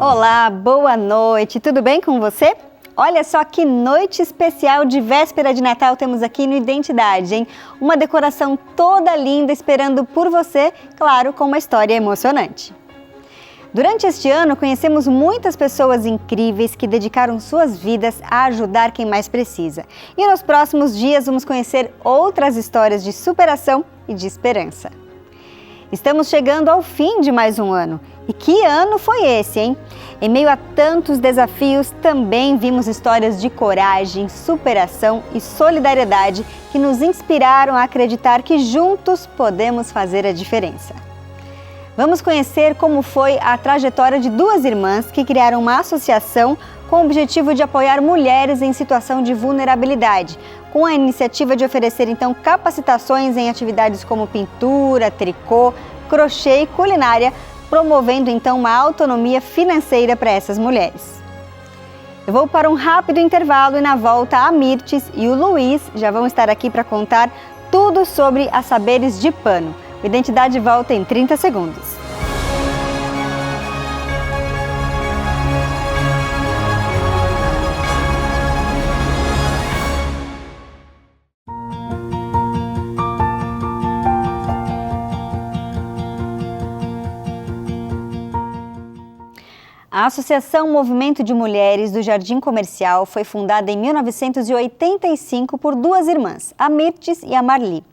Olá, boa noite, tudo bem com você? Olha só que noite especial de véspera de Natal temos aqui no Identidade, hein? Uma decoração toda linda esperando por você, claro, com uma história emocionante. Durante este ano, conhecemos muitas pessoas incríveis que dedicaram suas vidas a ajudar quem mais precisa. E nos próximos dias vamos conhecer outras histórias de superação e de esperança. Estamos chegando ao fim de mais um ano. E que ano foi esse, hein? Em meio a tantos desafios, também vimos histórias de coragem, superação e solidariedade que nos inspiraram a acreditar que juntos podemos fazer a diferença. Vamos conhecer como foi a trajetória de duas irmãs que criaram uma associação com o objetivo de apoiar mulheres em situação de vulnerabilidade, com a iniciativa de oferecer então capacitações em atividades como pintura, tricô, crochê e culinária, promovendo então uma autonomia financeira para essas mulheres. Eu vou para um rápido intervalo e na volta a Mirtes e o Luiz já vão estar aqui para contar tudo sobre as saberes de pano. O Identidade volta em 30 segundos. A Associação Movimento de Mulheres do Jardim Comercial foi fundada em 1985 por duas irmãs, a Mirtes e a Marli.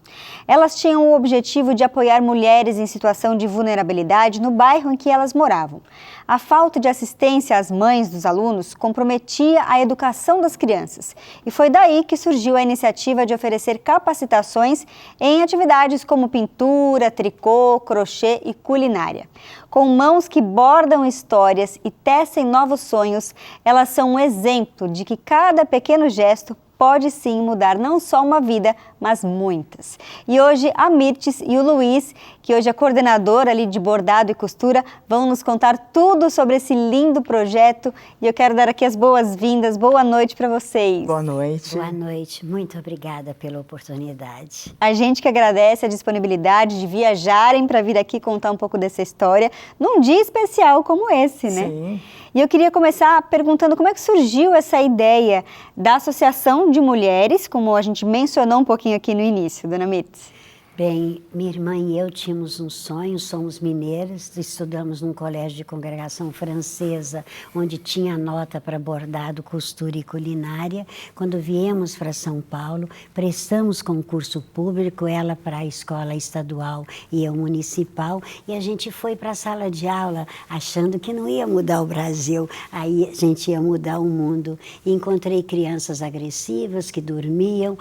Elas tinham o objetivo de apoiar mulheres em situação de vulnerabilidade no bairro em que elas moravam. A falta de assistência às mães dos alunos comprometia a educação das crianças e foi daí que surgiu a iniciativa de oferecer capacitações em atividades como pintura, tricô, crochê e culinária. Com mãos que bordam histórias e tecem novos sonhos, elas são um exemplo de que cada pequeno gesto pode sim mudar não só uma vida, mas muitas. E hoje a Mirtes e o Luiz, que hoje é coordenador ali de bordado e costura, vão nos contar tudo sobre esse lindo projeto e eu quero dar aqui as boas-vindas. Boa noite para vocês. Boa noite. Boa noite, muito obrigada pela oportunidade. A gente que agradece a disponibilidade de viajarem para vir aqui contar um pouco dessa história num dia especial como esse, né? Sim. E eu queria começar perguntando como é que surgiu essa ideia da Associação de Mulheres, como a gente mencionou um pouquinho aqui no início, dona Mirtes. Bem, minha irmã e eu tínhamos um sonho, somos mineiras, estudamos num colégio de congregação francesa, onde tinha nota para bordado, costura e culinária. Quando viemos para São Paulo, prestamos concurso público, ela para a escola estadual e eu municipal, e a gente foi para a sala de aula achando que não ia mudar o Brasil, aí a gente ia mudar o mundo. E encontrei crianças agressivas que dormiam,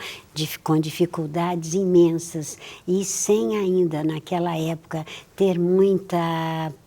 com dificuldades imensas e sem ainda, naquela época, ter muita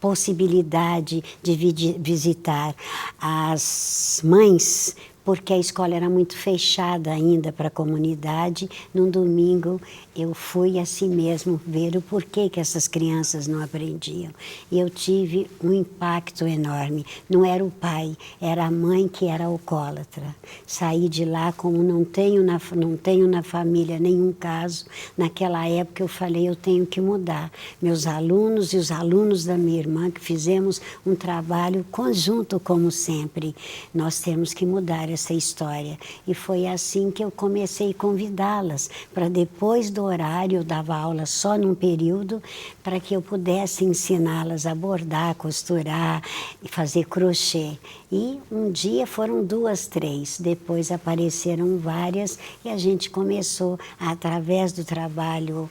possibilidade de visitar as mães, porque a escola era muito fechada ainda para a comunidade. Num domingo eu fui assim mesmo ver o porquê que essas crianças não aprendiam. E eu tive um impacto enorme. Não era o pai, era a mãe que era alcoólatra. Saí de lá como não tenho na família nenhum caso. Naquela época eu falei, eu tenho que mudar. Meus alunos e os alunos da minha irmã, que fizemos um trabalho conjunto como sempre, nós temos que mudar essa história. E foi assim que eu comecei a convidá-las para depois do horário, eu dava aula só num período, para que eu pudesse ensiná-las a bordar, costurar e fazer crochê. E um dia foram 2, 3, depois apareceram várias e a gente começou, através do trabalho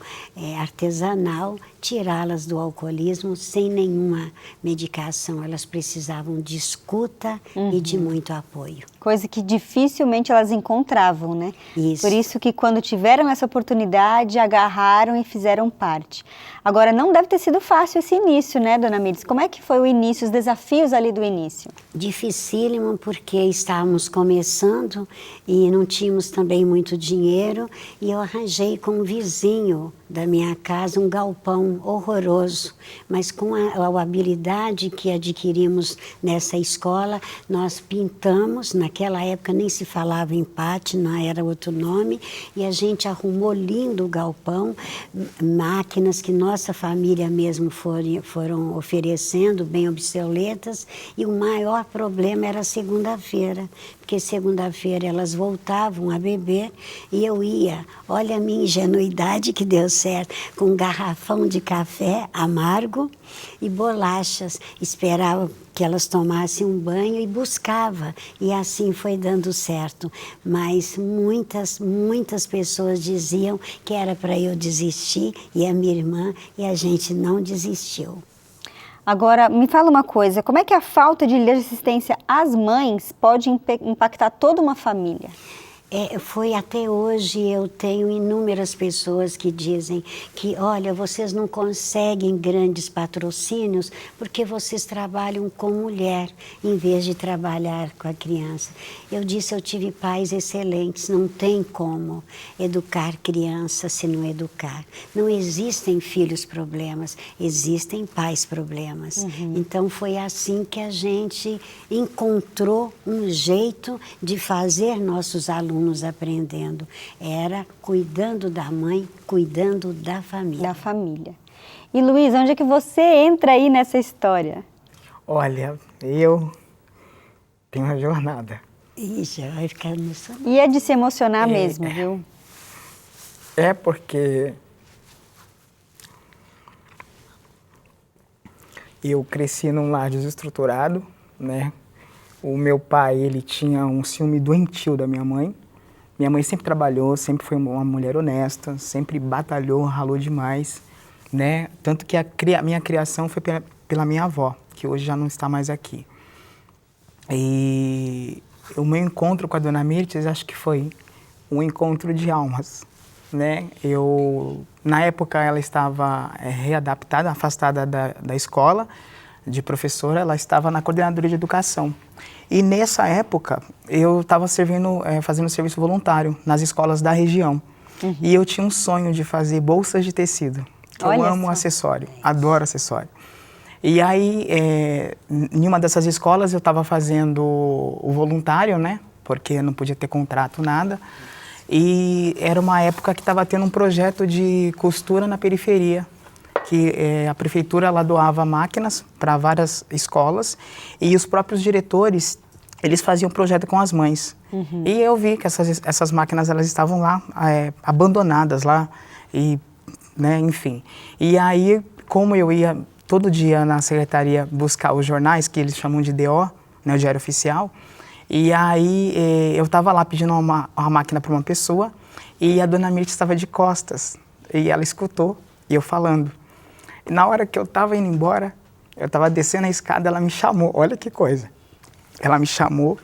artesanal, tirá-las do alcoolismo sem nenhuma medicação. Elas precisavam de escuta e de muito apoio. Coisa que dificilmente elas encontravam, né? Isso. Por isso que quando tiveram essa oportunidade, agarraram e fizeram parte. Agora, não deve ter sido fácil esse início, né, dona Mirtes? Como é que foi o início, os desafios ali do início? Dificílimo, porque estávamos começando e não tínhamos também muito dinheiro, e eu arranjei com um vizinho da minha casa um galpão horroroso, mas com a habilidade que adquirimos nessa escola, nós pintamos, naquela época nem se falava em pátina, era outro nome, e a gente arrumou lindo o galpão, máquinas que nós nossa família mesmo foram oferecendo bem obsoletas, e o maior problema era segunda-feira, porque segunda-feira elas voltavam a beber e eu ia, olha a minha ingenuidade que deu certo, com um garrafão de café amargo e bolachas, esperava que elas tomassem um banho e buscava, e assim foi dando certo. Mas muitas pessoas diziam que era para eu desistir, e a minha irmã, e a gente não desistiu. Agora, me fala uma coisa, como é que a falta de assistência às mães pode impactar toda uma família? Foi até hoje, eu tenho inúmeras pessoas que dizem que, olha, vocês não conseguem grandes patrocínios porque vocês trabalham com mulher, em vez de trabalhar com a criança. Eu disse, eu tive pais excelentes, não tem como educar criança se não educar. Não existem filhos problemas, existem pais problemas. Então foi assim que a gente encontrou um jeito de fazer nossos alunos aprendendo, era cuidando da mãe, cuidando da família. Da família. E Luiz, onde é que você entra aí nessa história? Olha, eu tenho uma jornada. Ixi, vai ficar emocionado. E é de se emocionar mesmo, viu? É porque eu cresci num lar desestruturado, né? O meu pai, ele tinha um ciúme doentio da minha mãe. Minha mãe sempre trabalhou, sempre foi uma mulher honesta, sempre batalhou, ralou demais, né? Tanto que a minha criação foi pela minha avó, que hoje já não está mais aqui. E o meu encontro com a dona Mirtes, acho que foi um encontro de almas, né? Na época, ela estava readaptada, afastada da escola de professora, ela estava na coordenadoria de educação. E nessa época, eu estava fazendo serviço voluntário nas escolas da região. E eu tinha um sonho de fazer bolsas de tecido, que eu amo acessório, adoro acessório. E aí, em uma dessas escolas, eu estava fazendo o voluntário, né? Porque não podia ter contrato, nada. E era uma época que estava tendo um projeto de costura na periferia, que a prefeitura ela doava máquinas para várias escolas e os próprios diretores, eles faziam projeto com as mães. E eu vi que essas máquinas elas estavam lá, abandonadas lá, e, né, enfim. E aí, como eu ia todo dia na secretaria buscar os jornais, que eles chamam de DO, né, o Diário Oficial, e aí eu estava lá pedindo uma máquina para uma pessoa e a dona Mirtes estava de costas e ela escutou e eu falando. E na hora que eu estava indo embora, eu estava descendo a escada, ela me chamou, olha que coisa. Ela me chamou,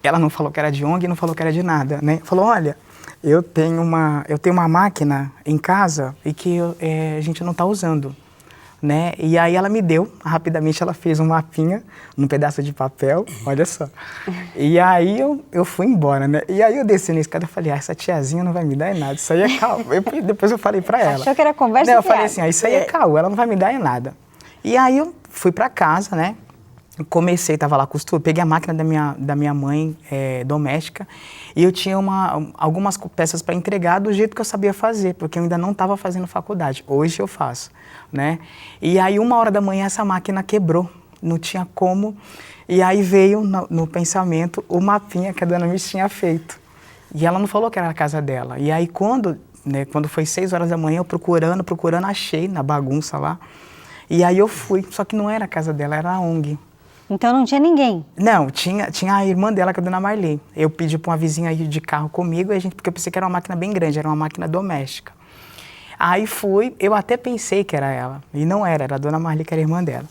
ela não falou que era de ONG, não falou que era de nada, né? Falou, olha, eu tenho uma máquina em casa e que a gente não está usando, né? E aí ela me deu, rapidamente ela fez um mapinha num pedaço de papel, olha só. E aí eu fui embora, né? E aí eu desci na escada e falei, essa tiazinha não vai me dar em nada, isso aí é caô. Depois eu falei pra ela. Achou que era conversa Eu falei assim, isso aí é caô, ela não vai me dar em nada. E aí eu fui pra casa, né? Comecei, tava lá costura, peguei a máquina da minha mãe doméstica e eu tinha algumas peças para entregar do jeito que eu sabia fazer, porque eu ainda não estava fazendo faculdade. Hoje eu faço, né? E aí 1h da manhã essa máquina quebrou, não tinha como. E aí veio no pensamento o mapinha que a dona Miss tinha feito. E ela não falou que era a casa dela. E aí quando foi 6h da manhã, eu procurando, achei na bagunça lá. E aí eu fui, só que não era a casa dela, era a ONG. Então não tinha ninguém? Não, tinha a irmã dela, que é a dona Marli. Eu pedi para uma vizinha ir de carro comigo, porque eu pensei que era uma máquina bem grande, era uma máquina doméstica. Aí fui, eu até pensei que era ela, e não era a dona Marli, que era a irmã dela.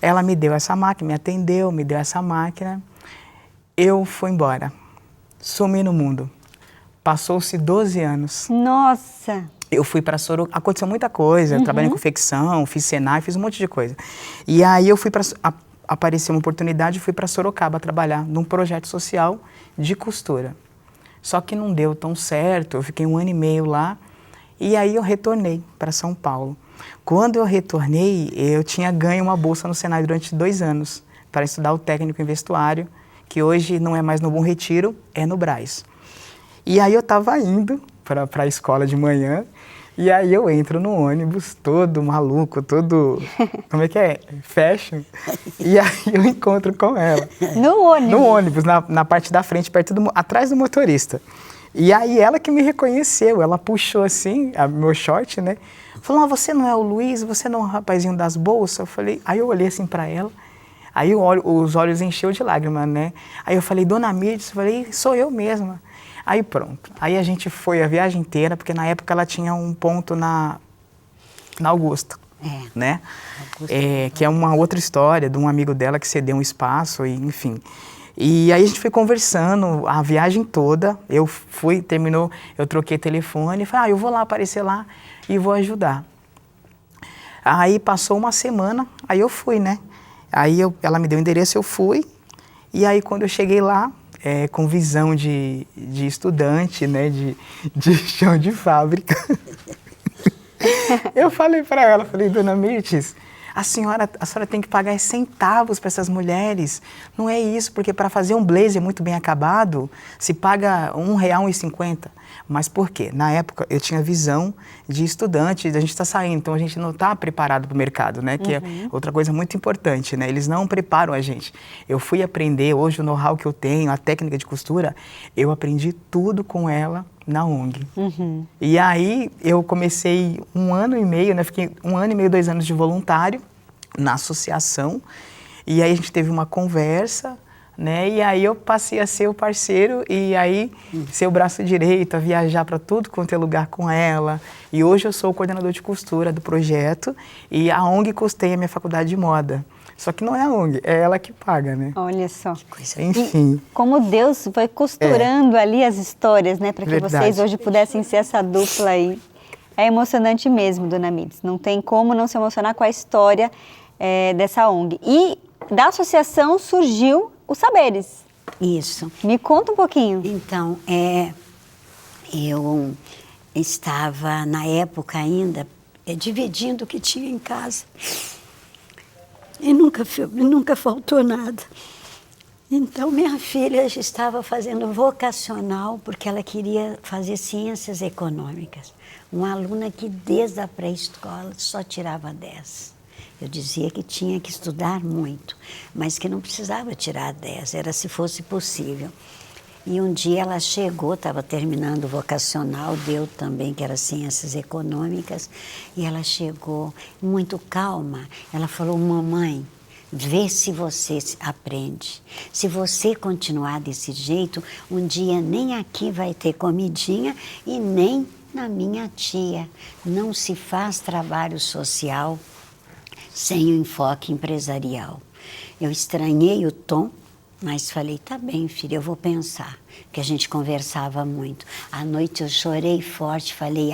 Ela me deu essa máquina, me atendeu, me deu essa máquina. Eu fui embora, sumi no mundo. Passou-se 12 anos. Nossa! Eu fui para Sorocaba, aconteceu muita coisa, eu trabalhei em confecção, fiz Senai, fiz um monte de coisa. E aí eu fui apareceu uma oportunidade e fui para Sorocaba trabalhar num projeto social de costura. Só que não deu tão certo, eu fiquei 1 ano e meio lá e aí eu retornei para São Paulo. Quando eu retornei, eu tinha ganho uma bolsa no Senai durante 2 anos para estudar o técnico em vestuário, que hoje não é mais no Bom Retiro, é no Brás. E aí eu estava indo para a escola de manhã E aí eu entro no ônibus todo maluco, todo, como é que é? Fashion. E aí eu encontro com ela. No ônibus? No ônibus, na parte da frente, atrás do motorista. E aí ela que me reconheceu, ela puxou assim, meu short, né? Falou, você não é o Luiz, você não é o rapazinho das bolsas? Eu falei, aí eu olhei assim pra ela, aí os olhos encheu de lágrimas, né? Aí eu falei, Dona Mirtes, eu falei, sou eu mesma. Aí pronto, aí a gente foi a viagem inteira, porque na época ela tinha um ponto na Augusta, né? Augusta. Que é uma outra história de um amigo dela que cedeu um espaço, e, enfim. E aí a gente foi conversando a viagem toda, terminou, eu troquei telefone, falei, eu vou lá aparecer lá e vou ajudar. Aí passou uma semana, aí eu fui, né? Aí ela me deu o endereço, eu fui, e aí quando eu cheguei lá, com visão de estudante, né, de chão de fábrica, eu falei para ela, Dona Mirtes, a senhora tem que pagar centavos para essas mulheres. Não é isso, porque para fazer um blazer muito bem acabado, se paga R$1,50. Mas por quê? Na época eu tinha visão de estudante, a gente está saindo, então a gente não está preparado para o mercado, né? Que é outra coisa muito importante, né? Eles não preparam a gente. Eu fui aprender, hoje o know-how que eu tenho, a técnica de costura, eu aprendi tudo com ela na ONG. E aí eu comecei 1 ano e meio, né? Fiquei 1 ano e meio, 2 anos de voluntário na associação. E aí a gente teve uma conversa, né? E aí eu passei a ser o parceiro e aí ser o braço direito, a viajar para tudo quanto é lugar com ela. E hoje eu sou o coordenador de costura do projeto e a ONG custeia a minha faculdade de moda. Só que não é a ONG, é ela que paga, né? Olha só. Enfim. E como Deus foi costurando ali as histórias, né? Para que vocês hoje pudessem ser essa dupla aí. É emocionante mesmo, Dona Mirtes. Não tem como não se emocionar com a história dessa ONG. E da associação surgiu os Saberes. Isso. Me conta um pouquinho. Então, eu estava, na época ainda, dividindo o que tinha em casa. E nunca faltou nada. Então, minha filha estava fazendo vocacional, porque ela queria fazer ciências econômicas. Uma aluna que, desde a pré-escola, só tirava 10. Eu dizia que tinha que estudar muito, mas que não precisava tirar 10, era se fosse possível. E um dia ela chegou, estava terminando o vocacional, deu também, que era ciências econômicas, e ela chegou muito calma. Ela falou, mamãe, vê se você aprende. Se você continuar desse jeito, um dia nem aqui vai ter comidinha e nem na minha tia. Não se faz trabalho social sem o enfoque empresarial. Eu estranhei o tom, mas falei, tá bem, filha, eu vou pensar, porque a gente conversava muito. À noite eu chorei forte, falei,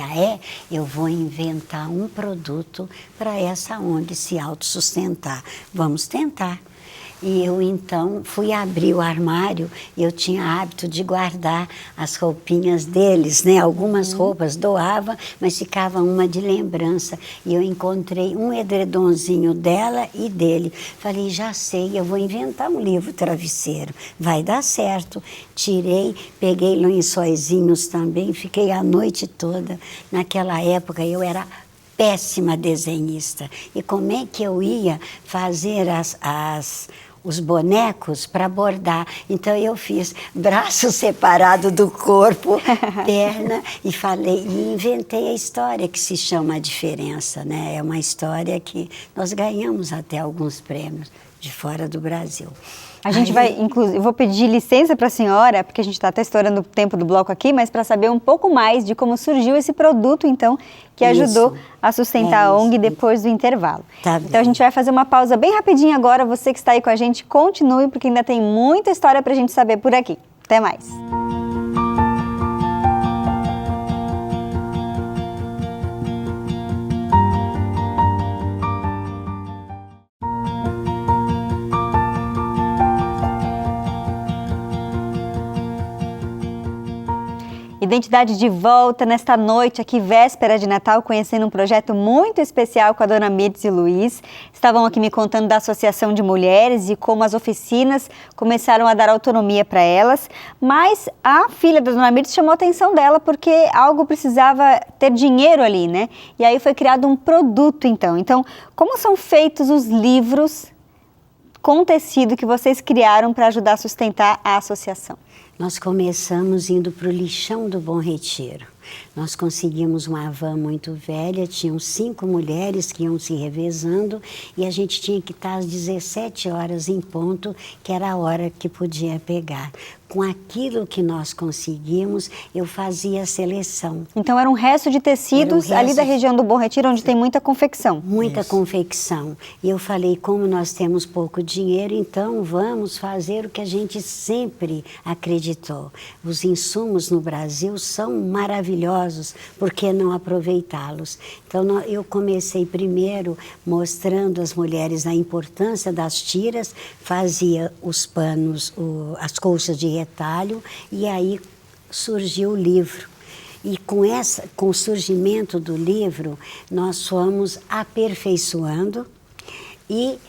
eu vou inventar um produto para essa ONG se autossustentar. Vamos tentar. E eu, então, fui abrir o armário e eu tinha hábito de guardar as roupinhas deles, né? Algumas roupas doava, mas ficava uma de lembrança. E eu encontrei um edredomzinho dela e dele. Falei, já sei, eu vou inventar um livro travesseiro. Vai dar certo. Tirei, peguei lençóizinhos também, fiquei a noite toda. Naquela época eu era péssima desenhista. E como é que eu ia fazer os bonecos para bordar? Então eu fiz braço separado do corpo, perna, e inventei a história que se chama A Diferença, né? É uma história que nós ganhamos até alguns prêmios de fora do Brasil. A gente vai, inclusive, eu vou pedir licença para a senhora, porque a gente está até estourando o tempo do bloco aqui, mas para saber um pouco mais de como surgiu esse produto, então, que ajudou a sustentar a ONG depois do intervalo. Tá então, a gente vai fazer uma pausa bem rapidinho agora. Você que está aí com a gente, continue, porque ainda tem muita história para a gente saber por aqui. Até mais. E Identidade de volta nesta noite aqui, véspera de Natal, conhecendo um projeto muito especial com a dona Mirtz e Luiz. Estavam aqui me contando da Associação de Mulheres e como as oficinas começaram a dar autonomia para elas. Mas a filha da dona Mirtz chamou a atenção dela porque algo precisava ter dinheiro ali, né? E aí foi criado um produto então. Então, como são feitos os livros com tecido que vocês criaram para ajudar a sustentar a associação? Nós começamos indo para o lixão do Bom Retiro. Nós conseguimos uma van muito velha, tinham 5 mulheres que iam se revezando e a gente tinha que estar às 17 horas em ponto, que era a hora que podia pegar. Com aquilo que nós conseguimos, eu fazia a seleção. Então era um resto de tecidos ali da região do Bom Retiro, onde tem muita confecção. Muita confecção. E eu falei, como nós temos pouco dinheiro, então vamos fazer o que a gente sempre acreditou. Os insumos no Brasil são maravilhosos, por que não aproveitá-los? Então eu comecei primeiro mostrando às mulheres a importância das tiras, fazia os panos, as colchas de retalho, e aí surgiu o livro. E com o surgimento do livro, nós fomos aperfeiçoando e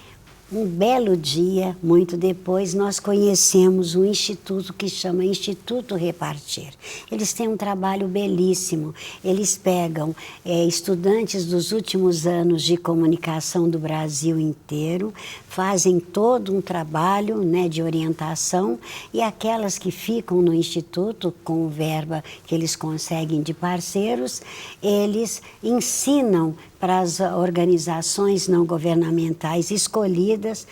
um belo dia, muito depois, nós conhecemos um instituto que chama Instituto Repartir. Eles têm um trabalho belíssimo. Eles pegam estudantes dos últimos anos de comunicação do Brasil inteiro, fazem todo um trabalho, né, de orientação, e aquelas que ficam no instituto, com verba que eles conseguem de parceiros, eles ensinam para as organizações não governamentais escolhidas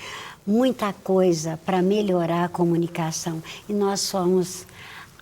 muita coisa para melhorar a comunicação. E nós somos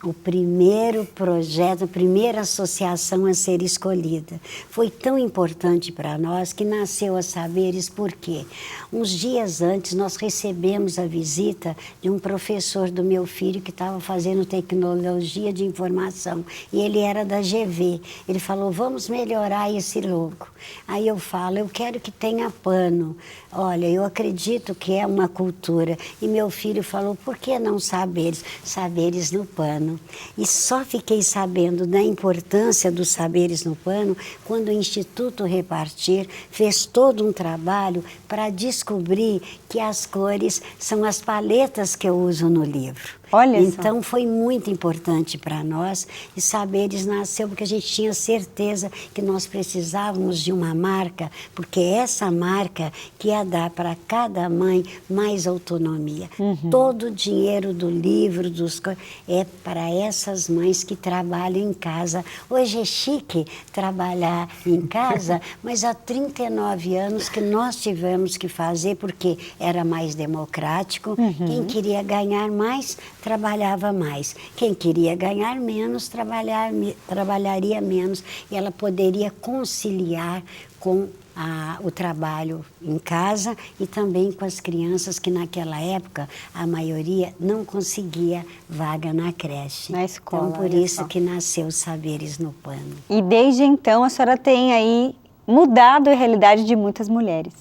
o primeiro projeto, a primeira associação a ser escolhida. Foi tão importante para nós que nasceu a Saberes, porque uns dias antes nós recebemos a visita de um professor do meu filho que estava fazendo tecnologia de informação, e ele era da GV. Ele falou, vamos melhorar esse logo. Aí eu falo, eu quero que tenha pano. Olha, eu acredito que é uma cultura. E meu filho falou, por que não Saberes? Saberes no pano. E só fiquei sabendo da importância dos saberes no pano quando o Instituto Repartir fez todo um trabalho para descobrir que as cores são as paletas que eu uso no livro. Olha então foi muito importante para nós, e Saberes nasceu porque a gente tinha certeza que nós precisávamos de uma marca, porque essa marca que ia dar para cada mãe mais autonomia. Todo o dinheiro do livro é para essas mães que trabalham em casa. Hoje é chique trabalhar em casa, mas há 39 anos que nós tivemos que fazer porque era mais democrático. Quem queria ganhar mais, trabalhava mais. Quem queria ganhar menos, trabalharia menos. E ela poderia conciliar com o trabalho em casa e também com as crianças que naquela época a maioria não conseguia vaga na creche. Na escola. Então por isso que nasceu Saberes no Pano. E desde então a senhora tem aí mudado a realidade de muitas mulheres.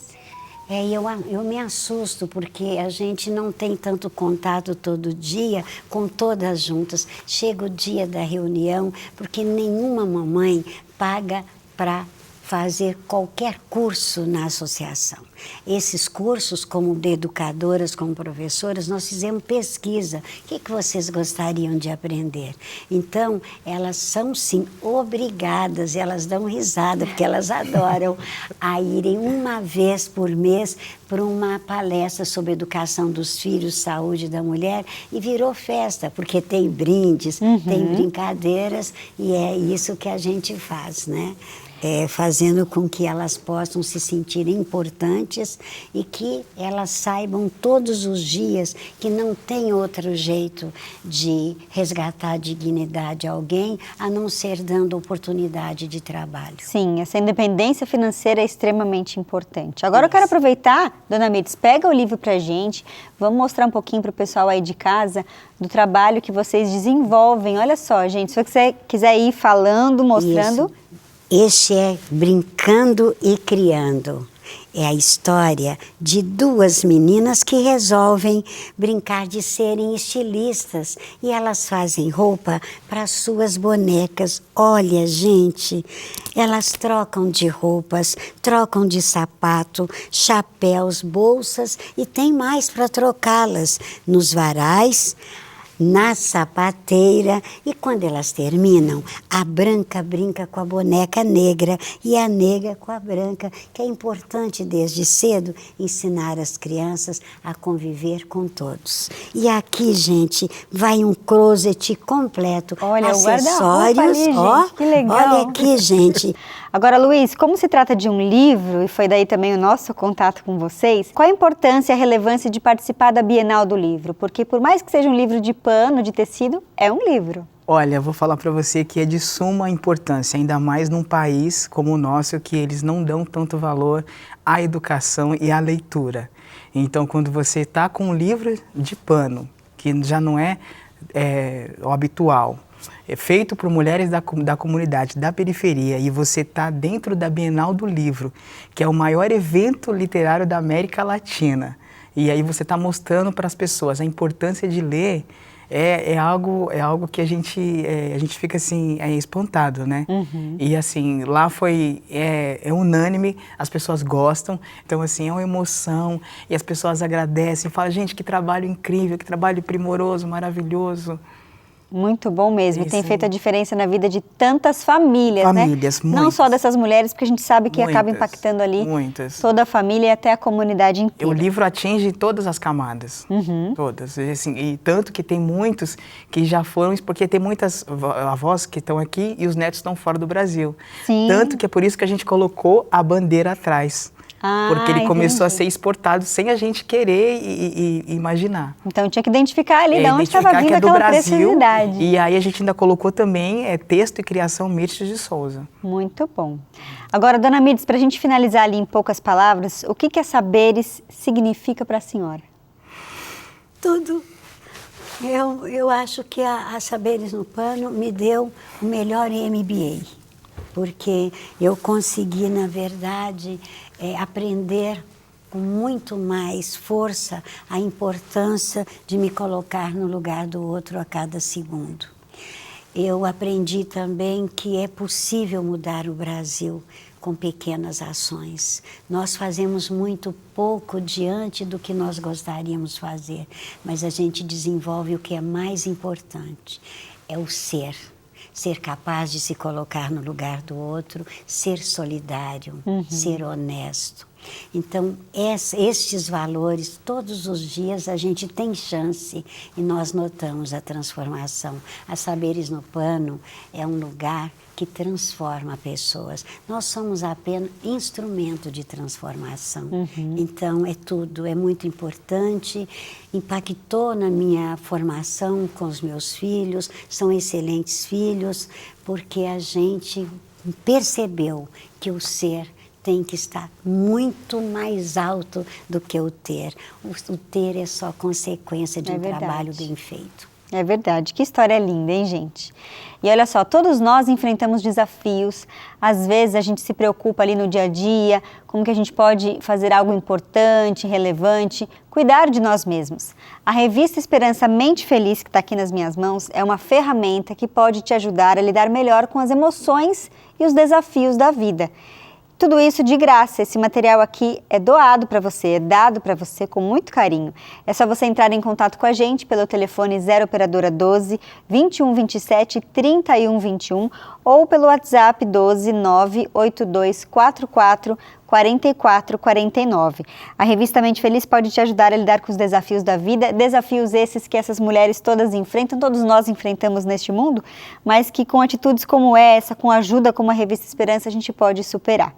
Eu me assusto porque a gente não tem tanto contato todo dia com todas juntas. Chega o dia da reunião, porque nenhuma mamãe paga para fazer qualquer curso na associação. Esses cursos, como de educadoras, como professoras, nós fizemos pesquisa. O que vocês gostariam de aprender? Então, elas são, sim, obrigadas, elas dão risada, porque elas adoram a irem uma vez por mês para uma palestra sobre educação dos filhos, saúde da mulher, e virou festa, porque tem brindes, tem brincadeiras, e é isso que a gente faz, né? Fazendo com que elas possam se sentir importantes e que elas saibam todos os dias que não tem outro jeito de resgatar a dignidade a alguém a não ser dando oportunidade de trabalho. Sim, essa independência financeira é extremamente importante. Agora eu quero aproveitar, dona Mirtz, pega o livro pra gente, vamos mostrar um pouquinho para o pessoal aí de casa do trabalho que vocês desenvolvem. Olha só, gente, se você quiser ir falando, mostrando... Isso. Este é Brincando e Criando. É a história de duas meninas que resolvem brincar de serem estilistas e elas fazem roupa para suas bonecas. Olha, gente, elas trocam de roupas, trocam de sapato, chapéus, bolsas e tem mais para trocá-las nos varais, na sapateira, e quando elas terminam, a branca brinca com a boneca negra e a negra com a branca, que é importante desde cedo ensinar as crianças a conviver com todos. E aqui, gente, vai um closet completo, olha, acessórios, o ali, ó, gente, que legal. olha aqui, gente. Agora, Luiz, como se trata de um livro, e foi daí também o nosso contato com vocês, qual a importância e a relevância de participar da Bienal do Livro? Porque por mais que seja um livro de pano, de tecido, é um livro. Olha, vou falar para você que é de suma importância, ainda mais num país como o nosso, que eles não dão tanto valor à educação e à leitura. Então, quando você está com um livro de pano, que já não é o habitual, é feito por mulheres da comunidade, da periferia, e você está dentro da Bienal do Livro, que é o maior evento literário da América Latina, e aí você está mostrando para as pessoas a importância de ler, é algo que a gente fica assim, espantado, né? Uhum. E assim, lá foi unânime, as pessoas gostam, então assim, é uma emoção, e as pessoas agradecem, falam, gente, que trabalho incrível, que trabalho primoroso, maravilhoso. Muito bom mesmo, tem feito a diferença na vida de tantas famílias, né? Muitas. Não só dessas mulheres, porque a gente sabe que acaba impactando ali toda a família e até a comunidade inteira. O livro atinge todas as camadas, todas. E, assim, e tanto que tem muitos que já foram, porque tem muitas avós que estão aqui e os netos estão fora do Brasil. Sim. Tanto que é por isso que a gente colocou a bandeira atrás. Porque ele começou a ser exportado sem a gente querer e imaginar. Então tinha que identificar ali de onde estava vindo aquela preciosidade. E aí a gente ainda colocou também texto e criação Mirtes de Souza. Muito bom. Agora, dona Mirtes, para a gente finalizar ali em poucas palavras, o que a Saberes significa para a senhora? Tudo. Eu acho que a Saberes no Pano me deu o melhor MBA. Porque eu consegui, na verdade, aprender com muito mais força a importância de me colocar no lugar do outro a cada segundo. Eu aprendi também que é possível mudar o Brasil com pequenas ações. Nós fazemos muito pouco diante do que nós gostaríamos de fazer, mas a gente desenvolve o que é mais importante, é o ser. Ser capaz de se colocar no lugar do outro, ser solidário, ser honesto. Então, estes valores, todos os dias a gente tem chance e nós notamos a transformação. A Saberes no Pano é um lugar que transforma pessoas. Nós somos apenas instrumento de transformação. Então, é tudo, é muito importante, impactou na minha formação com os meus filhos, são excelentes filhos, porque a gente percebeu que o ser tem que estar muito mais alto do que o ter. O ter é só consequência de um trabalho bem feito. É verdade, que história linda, hein, gente? E olha só, todos nós enfrentamos desafios, às vezes a gente se preocupa ali no dia a dia, como que a gente pode fazer algo importante, relevante, cuidar de nós mesmos. A revista Esperança Mente Feliz, que está aqui nas minhas mãos, é uma ferramenta que pode te ajudar a lidar melhor com as emoções e os desafios da vida. Tudo isso de graça, esse material aqui é doado para você, é dado para você com muito carinho. É só você entrar em contato com a gente pelo telefone 0 operadora 12 21 27 31 21 ou pelo WhatsApp 12 982 44 44 49. A revista Mente Feliz pode te ajudar a lidar com os desafios da vida, desafios esses que essas mulheres todas enfrentam, todos nós enfrentamos neste mundo, mas que com atitudes como essa, com ajuda como a revista Esperança, a gente pode superar.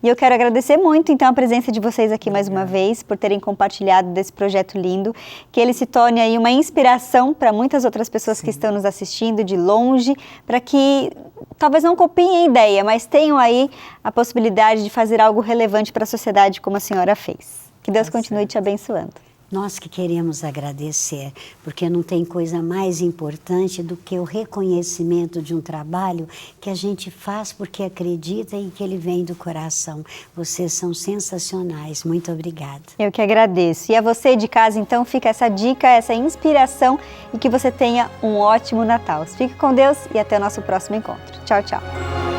E eu quero agradecer muito, então, a presença de vocês aqui mais uma vez, por terem compartilhado desse projeto lindo, que ele se torne aí uma inspiração para muitas outras pessoas que estão nos assistindo de longe, para que talvez não copiem a ideia, mas tenham aí a possibilidade de fazer algo relevante para a sociedade como a senhora fez. Que Deus continue te abençoando. Nós que queremos agradecer, porque não tem coisa mais importante do que o reconhecimento de um trabalho que a gente faz porque acredita e que ele vem do coração. Vocês são sensacionais. Muito obrigada. Eu que agradeço. E a você de casa, então, fica essa dica, essa inspiração e que você tenha um ótimo Natal. Fique com Deus e até o nosso próximo encontro. Tchau, tchau.